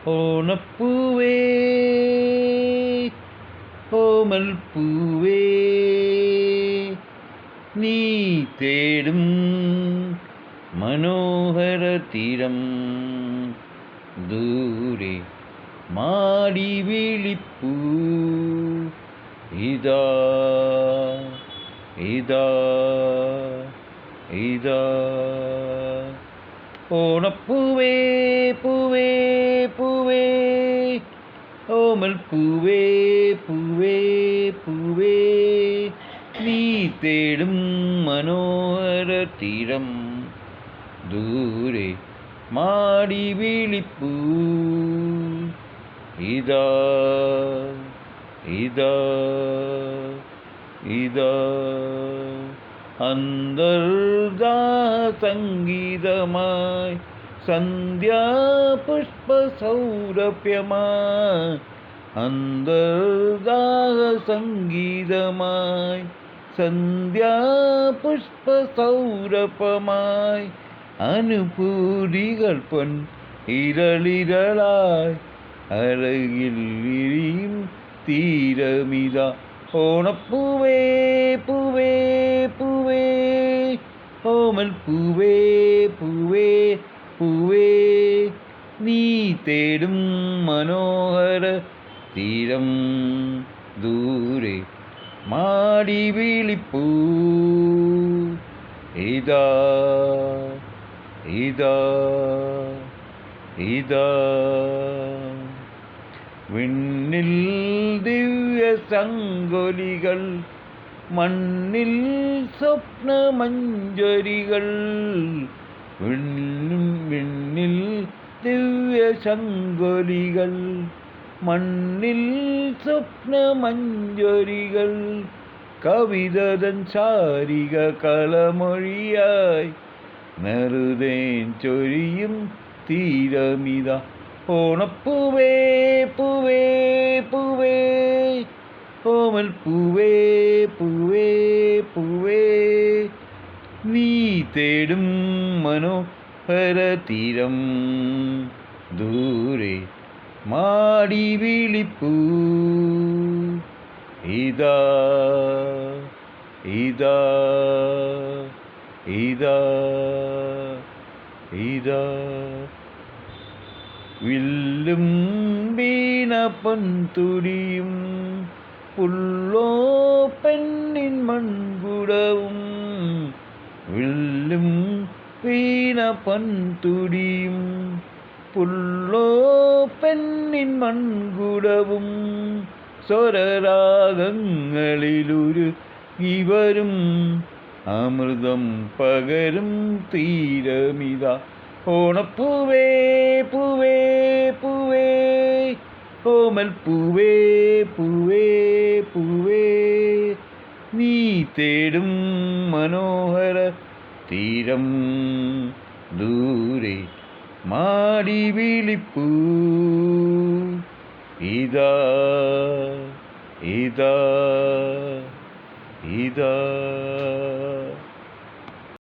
ഓണപ്പൂവേ ഓമൽ പൂവേ നീ തേടും മനോഹര തീരം ദൂരെ മാടി വിളിപ്പൂ ഇതാ ഇതാ ഇതാ ഓണപ്പൂവേ പൂവേ പൂവേ ഓമൽ പൂവേ പൂവേ പൂവേ നീ തേടും മനോഹര തീരം ദൂരെ മാടി വിളിപ്പൂ ഇതാ ഇതാ ഇതാ അന്തർദാസംഗീതമായി സന്ധ്യാപുഷ്പസൗരഭ്യമായി അന്തർദാസംഗീതമായി സന്ധ്യാപുഷ്പസൗരഭമായി അനുഭൂതികൾ പൊൻ ഇരളിരളായി അഴകിൽ വിരിയും തീരമിത ഓണപ്പൂവേ പൂവേ പൂവേ ഓമൽ പൂവേ പൂവേ പൂവേ നീ തേടും മനോഹര തീരം ദൂരെ മാടി വിളിപ്പൂ ഇതാ ഇതാ ഇതാ വിണ്ണിൽ ദിവ്യ സംഗൊലികൾ മണ്ണിൽ സ്വപ്നമഞ്ജരികൾ വിണ്ണിൽ ദിവ്യ സംഗൊലികൾ മണ്ണിൽ സ്വപ്നമഞ്ജരികൾ കവിതതൻ ചാരിക കളമൊഴിയായി നെറുതേൻ ചൊരിയും തീരമിത ഓണപ്പൂവേ പൂവേ പൂവേ ഓമൽ പൂവേ പൂവേ പൂവേ നീ തേടും മനോഹര തീരം ദൂരെ മാടി വിളിപ്പൂ ഇതാ ഇതാ ഇതാ ഇതാ വില്ലും വീണ പൊൻതുടിയും പുള്ളോ പെണ്ണിൻ മൺകുടവും വില്ലും വീണ പൊൻതുടിയും പുള്ളോ പെണ്ണിൻ മൺകുടവും സ്വരരാഗങ്ങളിലൊരു ഇവരും അമൃതം പകരും തീരമിത ഓണപ്പൂവേ പൂവേ പൂവേ ഓമൽ പൂവേ പൂവേ പൂവേ നീ തേടും മനോഹര തീരം ദൂരെ മാടി വിളിപ്പൂ ഇതാ ഇതാ ഇതാ